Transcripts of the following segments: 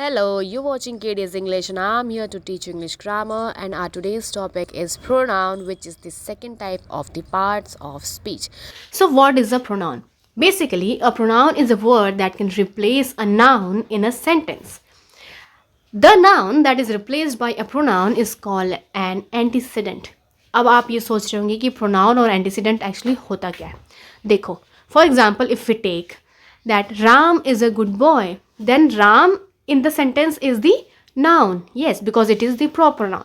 Hello, you're watching KD's English and I'm here to teach you English grammar, and our today's topic is pronoun, which is the second type of the parts of speech. So what is a pronoun? Basically, a pronoun is a word that can replace a noun in a sentence. The noun that is replaced by a pronoun is called an antecedent. अब आप ये सोच रहे होंगे कि pronoun और antecedent actually होता क्या है. देखो, for example, if we take that Ram is a good boy, then Ram in the sentence is the noun. Yes, because it is the proper noun.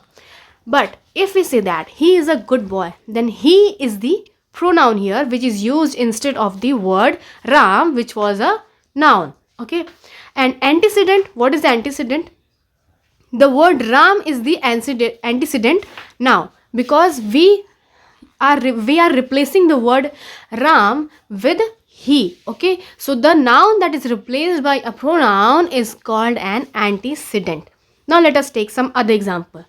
But if we say that he is a good boy, then he is the pronoun here, which is used instead of the word Ram, which was a noun. Okay. And antecedent, what is the antecedent? The word Ram is the antecedent now, because we are replacing the word Ram with he. Okay, so the noun that is replaced by a pronoun is called an antecedent. Now let us take some other example.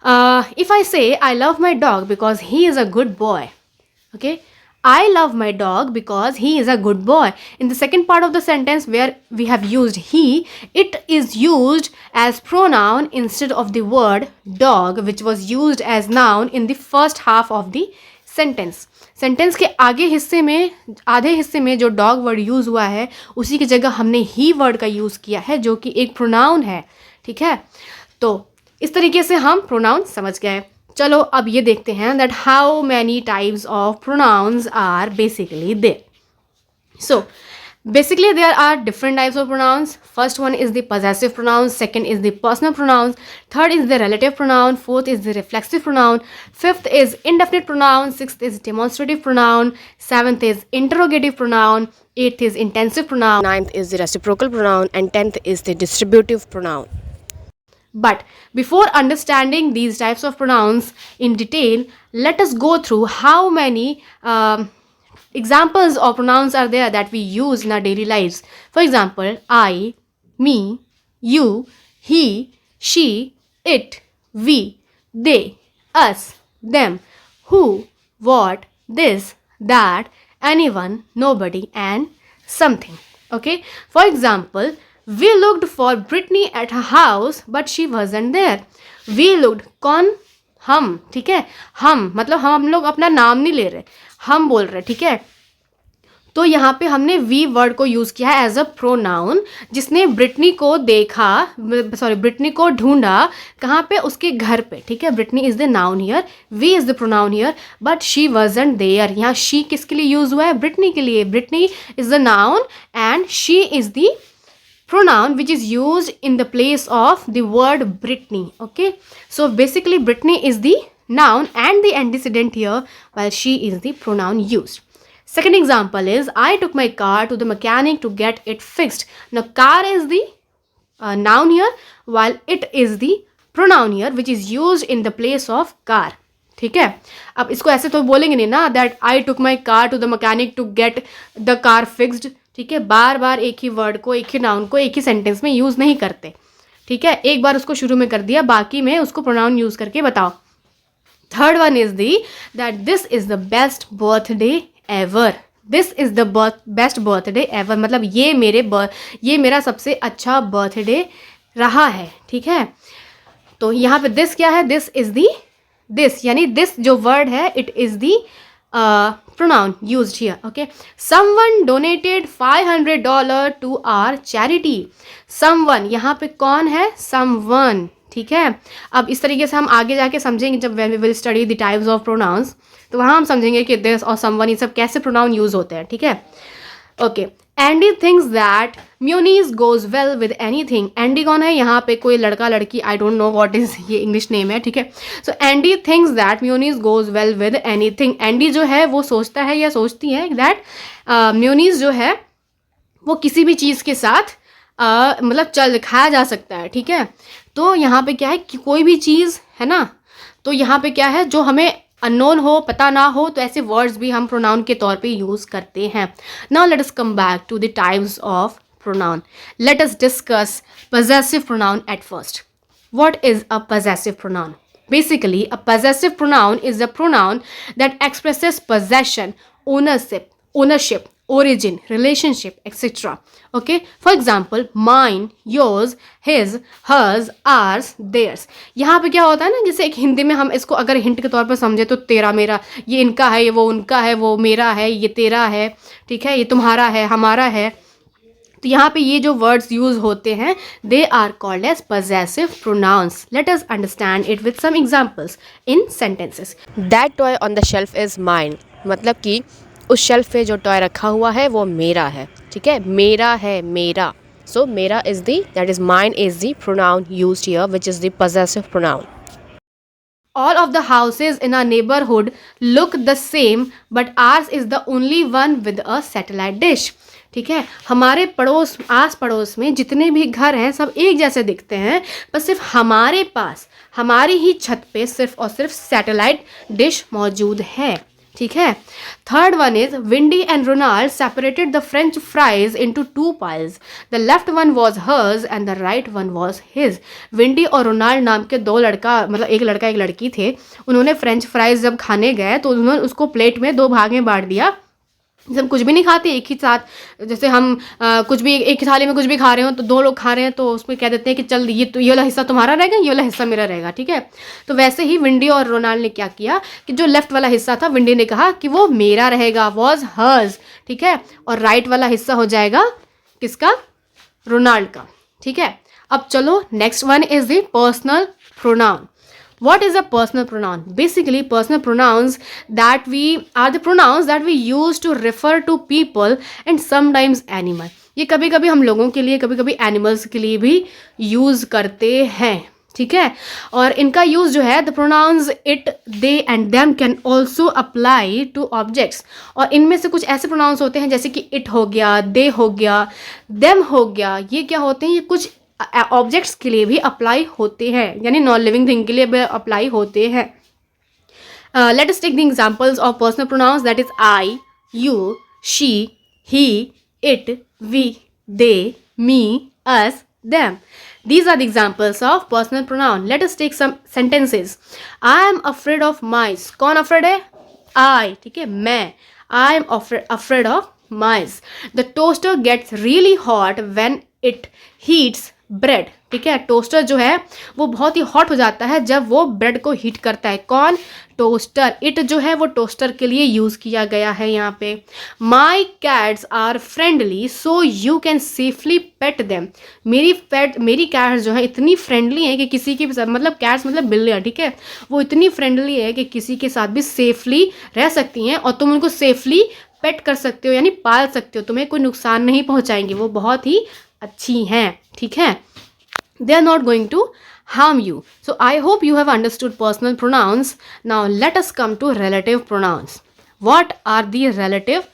If I say I love my dog because he is a good boy, okay, I love my dog because he is a good boy. In the second part of the sentence where we have used he, it is used as pronoun instead of the word dog, which was used as noun in the first half of the sentence. Sentence के आगे हिस्से में, आधे हिस्से में जो dog word use हुआ है, उसी की जगह हमने ही वर्ड का यूज़ किया है, जो कि एक प्रोनाउन है. ठीक है, तो इस तरीके से हम प्रोनाउन समझ गए. चलो अब ये देखते हैं that how many types of pronouns are basically there. So basically there are different types of pronouns. First one is the possessive pronouns, second is the personal pronouns, third is the relative pronoun, fourth is the reflexive pronoun, fifth is indefinite pronoun, sixth is demonstrative pronoun, seventh is interrogative pronoun, eighth is intensive pronoun, Ninth is the reciprocal pronoun, and 10th is the distributive pronoun. But before understanding these types of pronouns in detail, let us go through how many examples of pronouns are there that we use in our daily lives. For example, I, me, you, he, she, it, we, they, us, them, who, what, this, that, anyone, nobody, and something. Okay. For example, we looked for Brittany at her house, but she wasn't there. We looked, कौन? हम. ठीक है, हम मतलब हम लोग अपना नाम नहीं ले रहे, हम बोल रहे. ठीक है, तो यहाँ पे हमने वी वर्ड को यूज़ किया है एज अ प्रोनाउन, जिसने ब्रिटनी को देखा, ब्रिटनी को ढूंढा. कहाँ पे? उसके घर पे. ठीक है, Britney is the noun here, we is the pronoun here, but she wasn't there. यहाँ शी किसके लिए यूज हुआ है? ब्रिटनी के लिए. Britney is the noun and she is the pronoun which is used in the place of the word Brittany. Okay, so basically Brittany is the noun and the antecedent here, while she is the pronoun used. Second example is I took my car to the mechanic to get it fixed. Now car is the noun here, while it is the pronoun here which is used in the place of car. ठीक है, अब इसको ऐसे तो बोलेंगे नहीं ना that I took my car to the mechanic to get the car fixed. ठीक है, बार बार एक ही वर्ड को, एक ही नाउन को एक ही सेंटेंस में यूज़ नहीं करते. ठीक है, एक बार उसको शुरू में कर दिया, बाकी में उसको प्रोनाउन यूज़ करके बताओ. Third one is the that this is the best birthday ever. This is the best birthday ever, मतलब ये मेरा सबसे अच्छा बर्थडे रहा है. ठीक है, तो यहाँ पे दिस क्या है? दिस इज दी, दिस यानी दिस जो वर्ड है it is the pronoun used here. Okay, someone donated $500 to our charity. Someone यहाँ पे कौन है? Someone. ठीक है, अब इस तरीके से हम आगे जाके समझेंगे जब when we will study the types of pronouns, तो वहाँ हम समझेंगे कि this और someone ये सब कैसे pronoun यूज होते हैं. ठीक है, okay. Andy thinks that munis goes well with anything. Andy कौन है? यहाँ पे कोई लड़का लड़की, I don't know what is ये इंग्लिश नेम है. ठीक है, so Andy thinks that munis goes well with anything. Andy जो है वो सोचता है या सोचती है दैट म्यूनीज जो है वो किसी भी चीज़ के साथ मतलब चल खाया जा सकता है. ठीक है, तो यहाँ पे क्या है कि कोई भी चीज़ है ना, तो यहाँ पे क्या है जो हमें अननोन हो, पता ना हो, तो ऐसे वर्ड्स भी हम प्रोनाउन के तौर पे यूज़ करते हैं. Now let us come back to the types of pronoun. Let us discuss possessive pronoun at first. What is a possessive pronoun? Basically, a possessive pronoun is a pronoun that expresses possession, ownership origin, relationship, etc. Okay, for example, mine, yours, his, hers, ours, theirs. यहाँ पे क्या होता है ना, जैसे एक हिंदी में हम इसको अगर हिंट के तौर पर समझे तो तेरा मेरा, ये इनका है, ये वो उनका है, वो मेरा है, ये तेरा है, ठीक है, ये तुम्हारा है, हमारा है. तो यहाँ पे ये जो वर्ड्स यूज होते हैं they are called as possessive pronouns. Let us understand it with some examples in sentences. That toy on the shelf is mine, मतलब कि उस शेल्फ पे जो टॉय रखा हुआ है वो मेरा है. ठीक है, मेरा है, मेरा. सो मेरा is the, that is mine is the pronoun used here which is the possessive pronoun. All of the houses in our neighborhood look the same, but ours is the only one with a satellite dish. ठीक है, हमारे पड़ोस, आस पड़ोस में जितने भी घर हैं सब एक जैसे दिखते हैं, पर सिर्फ हमारे पास, हमारी ही छत पे सिर्फ और सिर्फ सैटेलाइट डिश मौजूद है. ठीक है. Third one is Wendy and Ronald separated the French fries into 2 piles. The left one was hers and the right one was his. Wendy और रोनाल्ड नाम के दो लड़का, मतलब एक लड़का एक लड़की थे. उन्होंने फ्रेंच फ्राइज जब खाने गए तो उन्होंने उसको प्लेट में 2 भाग में बांट दिया. जैसे हम कुछ भी नहीं खाते एक ही साथ, जैसे हम कुछ भी एक ही थाली में कुछ भी खा रहे हो तो 2 लोग खा रहे हैं तो उसमें कह देते हैं कि चल ये तो ये वाला हिस्सा तुम्हारा रहेगा, ये वाला हिस्सा मेरा रहेगा. ठीक है, तो वैसे ही विंडी और रोनाल्ड ने क्या किया कि जो लेफ्ट वाला हिस्सा था विंडी ने कहा कि वो मेरा रहेगा, वॉज हर्स. ठीक है, और राइट वाला हिस्सा हो जाएगा किसका, रोनाल्ड का. ठीक है, अब चलो next one is the personal pronoun. What is a personal pronoun? Basically, personal pronouns that we are the pronouns that we use to refer to people and sometimes animal. ये कभी कभी हम लोगों के लिए, कभी कभी एनिमल्स के लिए भी यूज़ करते हैं. ठीक है, और इनका यूज़ जो है the pronounce it, they and them can also apply two objects. और इनमें से कुछ ऐसे प्रोनाउंस होते हैं जैसे कि इट हो गया, दे हो गया, देम हो गया. ये क्या होते हैं, ये कुछ ऑब्जेक्ट्स के लिए भी अप्लाई होते हैं, यानी नॉन लिविंग थिंग के लिए भी अप्लाई होते हैं. Let us take the examples of personal pronouns, that is I, you, she, he, it, we, they, me, us, them. These are the examples of personal pronoun. Let us take some sentences. I am afraid of mice. कौन afraid है? I. ठीक है, मैं. I am afraid of mice. The toaster gets really hot when it heats bread. ठीक है, toaster जो है वो बहुत ही हॉट हो जाता है जब वो ब्रेड को हीट करता है. कौन, टोस्टर. इट जो है वो टोस्टर के लिए यूज़ किया गया है यहाँ पे. My cats are friendly so you can safely pet them. मेरी कैट्स जो है इतनी फ्रेंडली है कि किसी की, मतलब कैट्स मतलब बिल्लियाँ, ठीक है, वो इतनी फ्रेंडली है कि किसी के साथ भी सेफली रह सकती हैं और तुम उनको सेफली पेट कर सकते हो, यानी पाल सकते हो, तुम्हें कोई नुकसान नहीं पहुँचाएंगी, वो बहुत ही अच्छी हैं. ठीक है, they are not going to harm you. So I hope you have understood personal pronouns. Now let us come to relative pronouns. What are the relative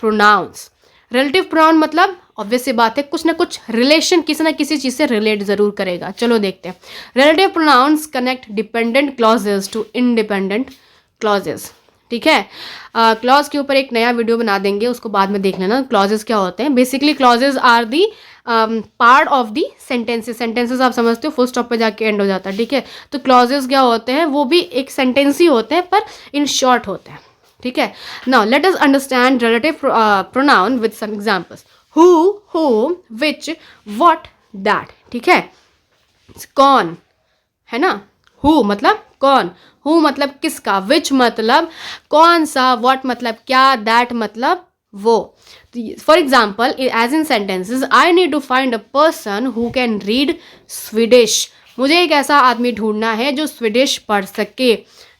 pronouns? Relative pronoun मतलब ऑब्वियस सी बात है, कुछ ना कुछ रिलेशन किसी ना किसी चीज़ से रिलेट ज़रूर करेगा. चलो देखते हैं. Relative pronouns connect dependent clauses to independent clauses. ठीक है, क्लॉज के ऊपर एक नया वीडियो बना देंगे, उसको बाद में देख लेना क्लॉजेस क्या होते हैं. Basically clauses are the part of the sentences. Sentences आप समझते हो फुल स्टॉप पे जाके एंड हो जाता है. ठीक है, तो क्लॉजेस क्या होते हैं, वो भी एक सेंटेंस ही होते हैं पर इन शॉर्ट होते हैं. ठीक है, now let us understand relative pronoun with some examples. Who, who, which, what, that. ठीक है, कौन है ना, हु मतलब कौन, हु मतलब किसका, विच मतलब कौन सा, व्हाट मतलब क्या, दैट मतलब वो. For example as in sentences, I need to find a person who can read Swedish. मुझे एक ऐसा आदमी ढूंढना है जो स्वीडिश पढ़ सके.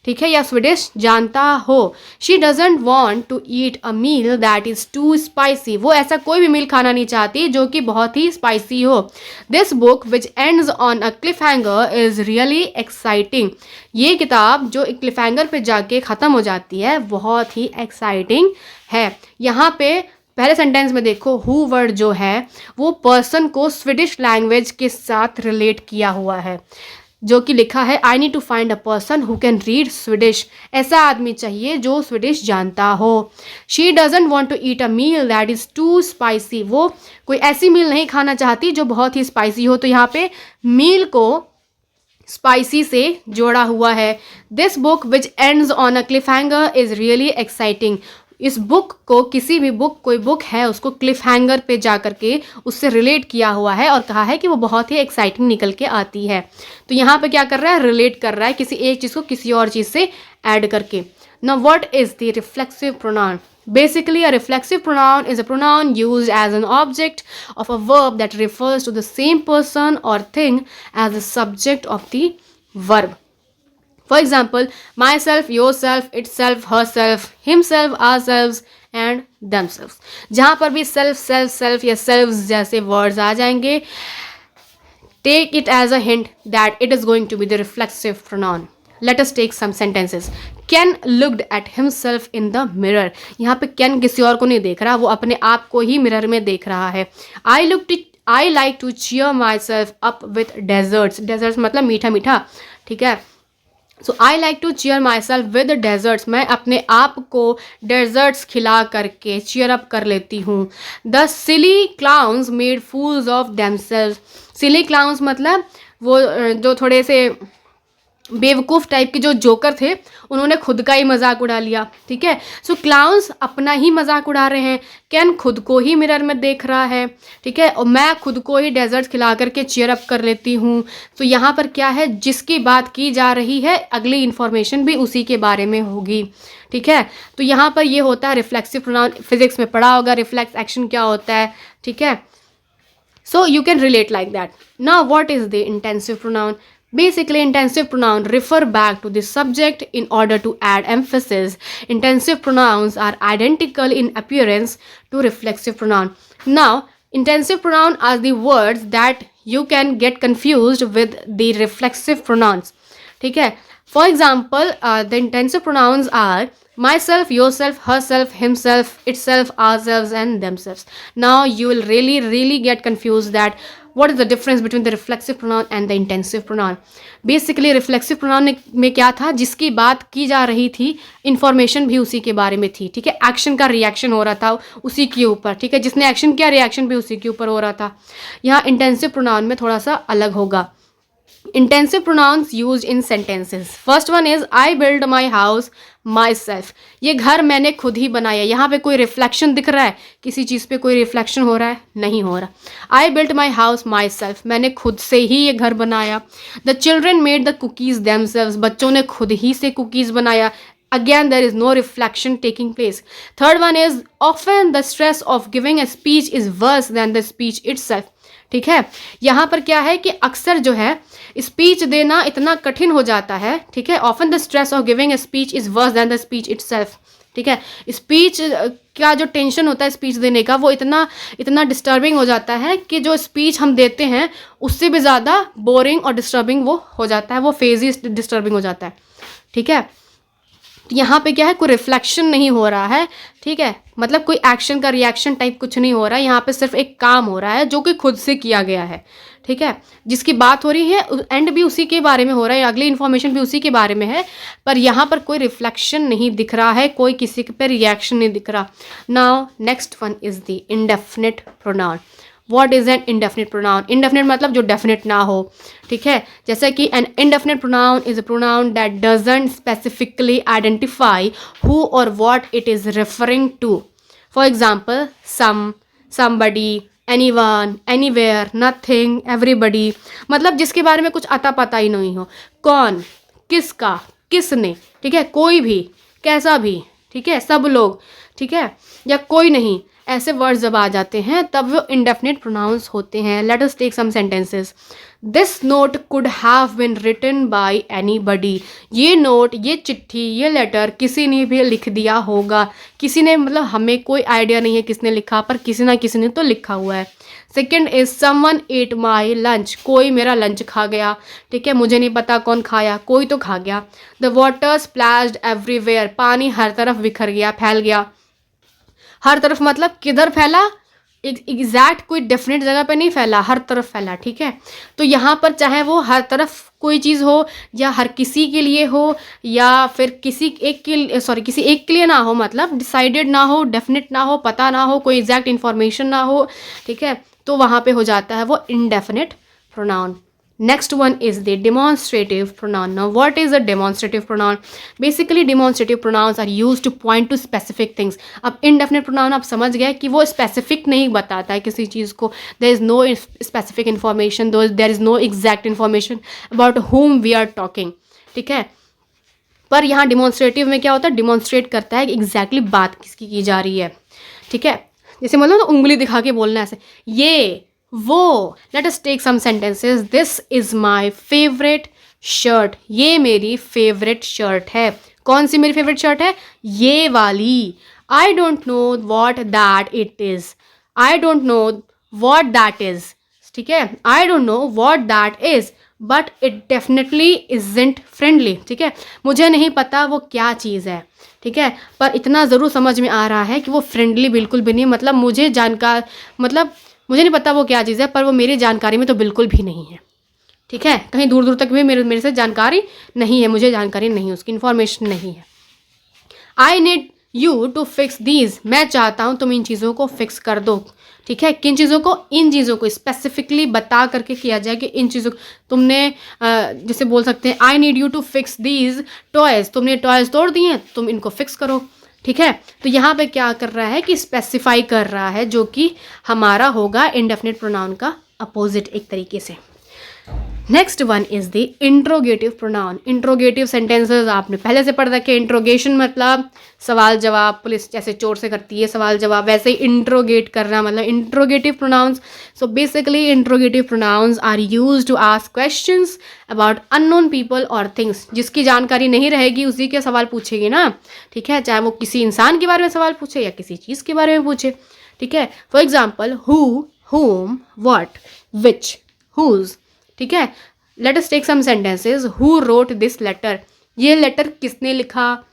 ठीक है, या स्वीडिश जानता हो. She doesn't want to eat a meal that is too spicy. वो ऐसा कोई भी मील खाना नहीं चाहती जो कि बहुत ही स्पाइसी हो. This book which ends on a cliff hanger is really exciting. ये किताब जो एक क्लिफ हैंगर पे जाके ख़त्म हो जाती है बहुत ही एक्साइटिंग है. यहाँ पे पहले सेंटेंस में देखो, हु वर्ड जो है वो पर्सन को स्वीडिश लैंग्वेज के साथ रिलेट किया हुआ है, जो कि लिखा है I need to find a person who can read Swedish. ऐसा आदमी चाहिए जो स्वीडिश जानता हो. She doesn't want to eat a meal that is too spicy. वो कोई ऐसी मील नहीं खाना चाहती जो बहुत ही स्पाइसी हो. तो यहाँ पे मील को स्पाइसी से जोड़ा हुआ है. This book which ends on a cliff hanger is really exciting. इस बुक को, किसी भी बुक, कोई बुक है उसको क्लिफ हैंगर पे जा करके उससे रिलेट किया हुआ है और कहा है कि वो बहुत ही एक्साइटिंग निकल के आती है। तो यहाँ पे क्या कर रहा है, रिलेट कर रहा है किसी एक चीज़ को किसी और चीज़ से ऐड करके। Now what is the reflexive pronoun? Basically, a reflexive pronoun is a pronoun used as an object of a verb that refers to the same person or thing as the subject of the verb. For example, myself, yourself, itself, herself, himself, ourselves and themselves. जहाँ पर भी self, self, self या selves जैसे words आ जाएंगे, take it as a hint that it is going to be the reflexive pronoun. Let us take some sentences. Ken looked at himself in the mirror. यहाँ पे Ken किसी और को नहीं देख रहा, वो अपने आप को ही मिरर में देख रहा है. I like to cheer myself up with desserts. Desserts मतलब मीठा मीठा, ठीक है. So I like to cheer myself with desserts. मैं अपने आप को डेजर्ट्स खिला करके चीयर अप कर लेती हूँ. The silly clowns made fools of themselves. Silly clowns मतलब वो जो थोड़े से बेवकूफ़ टाइप के जो जोकर थे, उन्होंने खुद का ही मजाक उड़ा लिया, ठीक है. सो क्लाउन्स अपना ही मजाक उड़ा रहे हैं. कैन खुद को ही मिरर में देख रहा है, ठीक है. और मैं खुद को ही डेजर्ट खिला करके चीयर अप कर लेती हूँ. तो यहाँ पर क्या है, जिसकी बात की जा रही है अगली इन्फॉर्मेशन भी उसी के बारे में होगी, ठीक है. तो यहाँ पर ये होता है रिफ्लेक्सिव प्रोनाउन. फिजिक्स में पढ़ा होगा रिफ्लेक्स एक्शन क्या होता है, ठीक है. सो you can relate like that. Now what is the intensive pronoun? Basically, intensive pronoun refer back to the subject in order to add emphasis. Intensive pronouns are identical in appearance to reflexive pronoun. Now, intensive pronoun are the words that you can get confused with the reflexive pronouns. ठीक है. For example, the intensive pronouns are myself, yourself, herself, himself, itself, ourselves, and themselves. Now, you will really get confused that what is the difference between the reflexive pronoun and the intensive pronoun. Basically, reflexive pronoun में क्या था, जिसकी बात की जा रही थी information भी उसी के बारे में थी, ठीक है. एक्शन का रिएक्शन हो रहा था उसी के ऊपर, ठीक है. जिसने एक्शन किया रिएक्शन भी उसी के ऊपर हो रहा था. यहाँ इंटेंसिव प्रोनाउन में थोड़ा सा अलग होगा. Intensive pronouns used in sentences. First one is I built my house myself. ये घर मैंने खुद ही बनाया. यहाँ पे कोई रिफ्लेक्शन दिख रहा है, किसी चीज़ पे कोई रिफ्लेक्शन हो रहा है, नहीं हो रहा. I built my house myself. मैंने खुद से ही ये घर बनाया. The children made the cookies themselves. बच्चों ने खुद ही से कुकीज़ बनाया. Again, there is no reflection taking place. Third one is often the stress of giving a speech is worse than the speech itself. ठीक है. यहाँ पर क्या है कि अक्सर जो है स्पीच देना इतना कठिन हो जाता है, ठीक है. Often the stress of giving a speech is verse then the speech itself, ठीक है. स्पीच का जो टेंशन होता है स्पीच देने का, वो इतना डिस्टर्बिंग हो जाता है कि जो स्पीच हम देते हैं उससे भी ज़्यादा बोरिंग और डिस्टर्बिंग वो हो जाता है, वो फेज ही डिस्टर्बिंग हो जाता है, ठीक है. यहाँ पे क्या है, कोई रिफ्लेक्शन नहीं हो रहा है, ठीक है. मतलब कोई एक्शन का रिएक्शन टाइप कुछ नहीं हो रहा है. यहाँ पे सिर्फ एक काम हो रहा है जो कि खुद से किया गया है, ठीक है. जिसकी बात हो रही है एंड भी उसी के बारे में हो रहा है, अगली इन्फॉर्मेशन भी उसी के बारे में है, पर यहाँ पर कोई रिफ्लेक्शन नहीं दिख रहा है, कोई किसी पे रिएक्शन नहीं दिख रहा. Now next one is the indefinite pronoun. What is an indefinite pronoun? Indefinite मतलब जो डेफिनेट ना हो, ठीक है. जैसे कि an indefinite pronoun is a pronoun that doesn't specifically identify who or what it is referring to. For example some, somebody, anyone, anywhere, nothing, everybody. मतलब जिसके बारे में कुछ अता पता ही नहीं हो. कौन, किसका, किसने, ठीक है. कोई भी, कैसा भी, ठीक है. सब लोग, ठीक है, या कोई नहीं. ऐसे वर्ड्स जब आ जाते हैं तब वो इंडेफिनिट प्रोनाउंस होते हैं. Let us take some sentences. This note could have been written by anybody. ये नोट, ये चिट्ठी, ये लेटर किसी ने भी लिख दिया होगा. किसी ने मतलब हमें कोई आइडिया नहीं है किसने लिखा, पर किसी ना किसी ने तो लिखा हुआ है. Second is someone at my lunch. कोई मेरा लंच खा गया, ठीक है. मुझे नहीं पता कौन खाया, कोई तो खा गया. The water splashed everywhere. पानी हर तरफ बिखर गया, फैल गया. हर तरफ मतलब किधर फैला, एग्जैक्ट कोई डेफिनेट जगह पे नहीं फैला, हर तरफ फैला, ठीक है. तो यहाँ पर चाहे वो हर तरफ कोई चीज़ हो या हर किसी के लिए हो या फिर किसी एक के लिए ना हो, मतलब डिसाइडेड ना हो, डेफिनेट ना हो, पता ना हो, कोई एग्जैक्ट इन्फॉर्मेशन ना हो, ठीक है. तो वहाँ पे हो जाता है वो indefinite pronoun. Next one is the demonstrative pronoun. Now what is a demonstrative pronoun? Basically demonstrative pronouns are used to point to specific things. अब indefinite pronoun आप समझ गए कि वो specific नहीं बताता है किसी चीज़ को. There is no specific information, there is no exact information about whom we are talking. ठीक है, पर यहाँ डिमॉन्स्ट्रेटिव में क्या होता है, डिमॉन्स्ट्रेट करता है कि एग्जैक्टली बात किसकी की जा रही है. ठीक है, जैसे मतलब तो उंगली दिखा के बोलना ऐसे, ये वो. Let us take some sentences. This is my favourite shirt. ये मेरी फेवरेट शर्ट है. कौन सी मेरी फेवरेट शर्ट है? ये वाली. आई don't know what that it is. I don't know what that is. ठीक है, आई don't know what that is but it definitely isn't friendly. ठीक है, मुझे नहीं पता वो क्या चीज़ है. ठीक है, पर इतना ज़रूर समझ में आ रहा है कि वो फ्रेंडली बिल्कुल भी नहीं. मतलब मुझे नहीं पता वो क्या चीज़ है, पर वो मेरी जानकारी में तो बिल्कुल भी नहीं है. ठीक है, कहीं दूर दूर तक भी मेरे से जानकारी नहीं है, मुझे जानकारी नहीं, उसकी इन्फॉर्मेशन नहीं है. I need you to fix these. मैं चाहता हूँ तुम इन चीज़ों को फिक्स कर दो. ठीक है, किन चीज़ों को? इन चीज़ों को स्पेसिफिकली बता करके किया जाए कि इन चीज़ों तुमने जैसे बोल सकते हैं I need you to fix these toys. तुमने टॉयज़ तोड़ दिए हैं, तुम इनको फिक्स करो. ठीक है, तो यहाँ पे क्या कर रहा है कि स्पेसिफाई कर रहा है, जो कि हमारा होगा इंडेफिनिट प्रोनाउन का अपोजिट एक तरीके से. Next one is the interrogative pronoun. Interrogative sentences आपने पहले से पढ़ रखे. इंट्रोगेशन मतलब सवाल जवाब, पुलिस जैसे चोर से करती है सवाल जवाब, वैसे ही इंट्रोगेट करना मतलब interrogative pronouns. So basically interrogative pronouns are used to ask questions about unknown people और थिंग्स. जिसकी जानकारी नहीं रहेगी उसी के सवाल पूछेगी ना. ठीक है, चाहे वो किसी इंसान के बारे में सवाल पूछे या किसी चीज़ के बारे में पूछे. ठीक है, for example who, whom, what, which, whose. ठीक है, let us take some sentences. Who wrote this letter. ये लेटर किसने लिखा,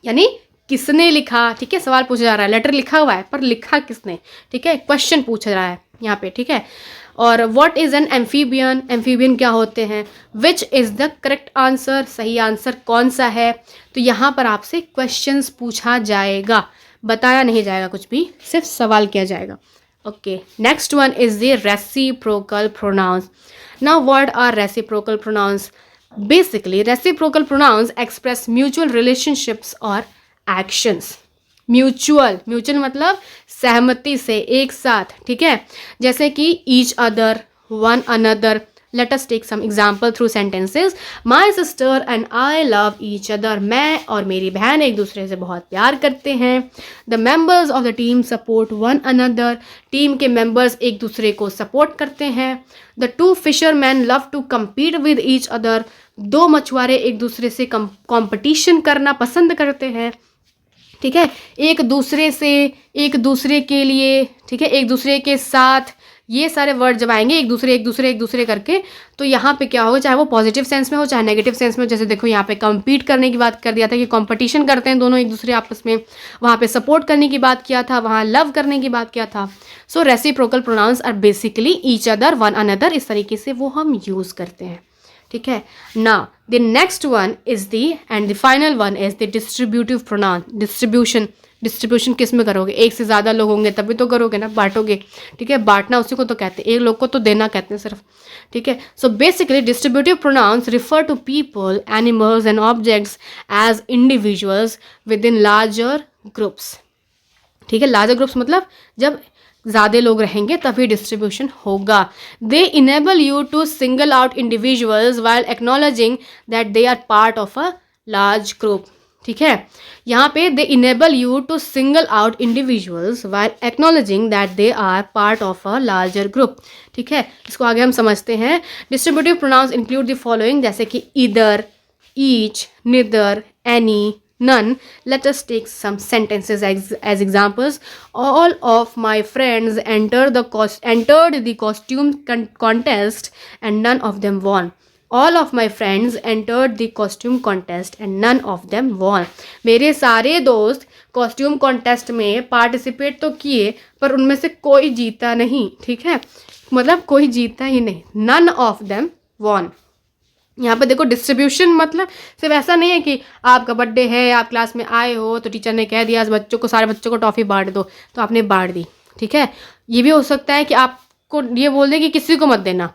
यानी किसने लिखा. ठीक है, सवाल पूछा जा रहा है, लेटर लिखा हुआ है पर लिखा किसने. ठीक है, क्वेश्चन पूछा जा रहा है यहाँ पे. ठीक है, और what is an amphibian. Amphibian क्या होते हैं. Which is the correct answer. सही आंसर कौन सा है. तो यहाँ पर आपसे क्वेश्चंस पूछा जाएगा, बताया नहीं जाएगा कुछ भी, सिर्फ सवाल किया जाएगा. Okay, next one is the reciprocal pronouns. Now what are reciprocal pronouns? Basically reciprocal pronouns express mutual relationships or actions. Mutual मतलब सहमति से, एक साथ. ठीक है, जैसे कि each other, one another. Let us take some example through sentences. My sister and I love each other. मैं और मेरी बहन एक दूसरे से बहुत प्यार करते हैं. The members of the team support one another. Team के members एक दूसरे को सपोर्ट करते हैं. The two fishermen love to compete with each other. दो मछुआरे एक दूसरे से कंपटीशन करना पसंद करते हैं. ठीक है, एक दूसरे के लिए. ठीक है, एक दूसरे के साथ, ये सारे वर्ड जब आएंगे एक दूसरे करके, तो यहाँ पे क्या होगा, चाहे वो पॉजिटिव सेंस में हो चाहे नेगेटिव सेंस में. जैसे देखो यहाँ पे compete करने की बात कर दिया था कि कंपटीशन करते हैं दोनों एक दूसरे आपस में. वहाँ पे सपोर्ट करने की बात किया था, वहाँ लव करने की बात किया था. So reciprocal pronouns are basically each other, one another. इस तरीके से वो हम यूज़ करते हैं. ठीक है, now the next one is the end the final one is the distributive pronoun. Distribution किस में करोगे, एक से ज़्यादा लोग होंगे तभी तो करोगे ना, बांटोगे. ठीक है, बांटना उसी को तो कहते हैं, एक लोग को तो देना कहते हैं सिर्फ. ठीक है, so basically distributive pronouns refer to people, animals and objects as individuals within larger groups. ठीक है, लार्जर ग्रुप्स मतलब जब ज़्यादा लोग रहेंगे तभी डिस्ट्रीब्यूशन होगा. They enable you to single out individuals while acknowledging that they are part of a large group. ठीक है, यहाँ पे they enable you to single out individuals while acknowledging that they are part of a larger group. ठीक है, इसको आगे हम समझते हैं. Distributive pronouns include the following, जैसे कि either, each, neither, any, none. Let us take some sentences as examples. All of my friends entered the costume contest and none of them won. All of my friends entered the costume contest and none of them won. मेरे सारे दोस्त costume contest में participate तो किए पर उनमें से कोई जीता नहीं. ठीक है, मतलब कोई जीता ही नहीं. None of them won. यहाँ पे देखो डिस्ट्रीब्यूशन मतलब सिर्फ ऐसा नहीं है कि आपका बर्थडे है, आप क्लास में आए हो तो टीचर ने कह दिया सारे बच्चों को टॉफ़ी बांट दो तो आपने बांट दी. ठीक है, ये भी हो सकता है कि आपको ये बोल दे कि किसी को मत देना.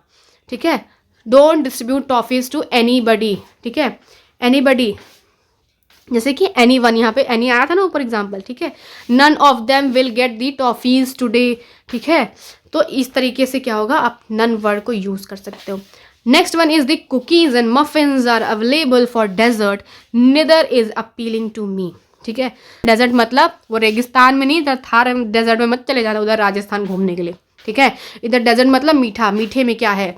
ठीक है, don't distribute toffees to anybody, ठीक है, एनीबडी, जैसे कि एनी वन, यहाँ पे एनी आया था ना ऊपर एग्जाम्पल, ठीक है, none of them will get the toffees today, ठीक है, तो इस तरीके से क्या होगा, आप नन वर्ड को यूज कर सकते हो। Next one is the cookies and muffins are available for dessert, neither is appealing to me, ठीक है, डेजर्ट मतलब वो रेगिस्तान में नहीं, इधर थार डेजर्ट में मत चले जाना उधर राजस्थान घूमने के लिए, ठीक है, इधर डेजर्ट मतलब मीठा, मीठे में क्या है,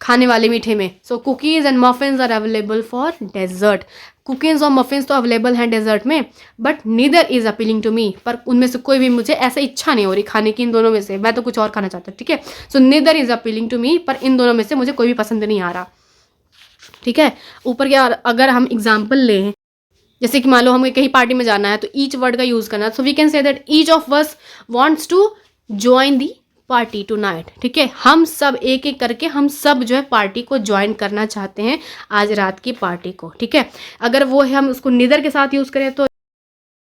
खाने वाले मीठे में, so cookies and muffins are available for dessert, cookies और मफिन्स तो अवेलेबल हैं डेजर्ट में, but neither is appealing to me, पर उनमें से कोई भी मुझे ऐसा इच्छा नहीं हो रही खाने की इन दोनों में से, मैं तो कुछ और खाना चाहता हूँ, ठीक है, so neither is appealing to me, पर इन दोनों में से मुझे कोई भी पसंद नहीं आ रहा, ठीक है। ऊपर क्या, अगर हम एग्जाम्पल लें, जैसे कि मान लो हमें कहीं पार्टी में जाना है तो ईच वर्ड का यूज़ करना है, so we can say that each of us wants to join the party tonight, ठीक है, हम सब एक एक करके हम सब जो है पार्टी को ज्वाइन करना चाहते हैं आज रात की पार्टी को, ठीक है। अगर वो है हम उसको निदर के साथ यूज़ करें तो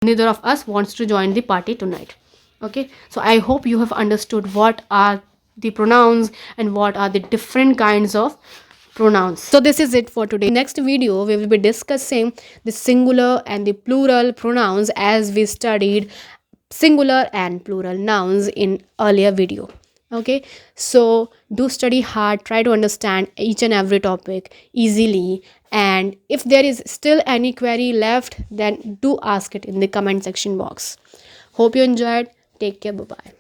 neither of us wants to join the party tonight. Okay, so I hope you have understood what are the pronouns and what are the different kinds of pronouns. So this is it for today. Next video we will be discussing the singular and the plural pronouns as we studied singular and plural nouns in earlier video. Okay, so do study hard, try to understand each and every topic easily, and if there is still any query left, then do ask it in the comment section box. Hope you enjoyed. Take care. Bye bye.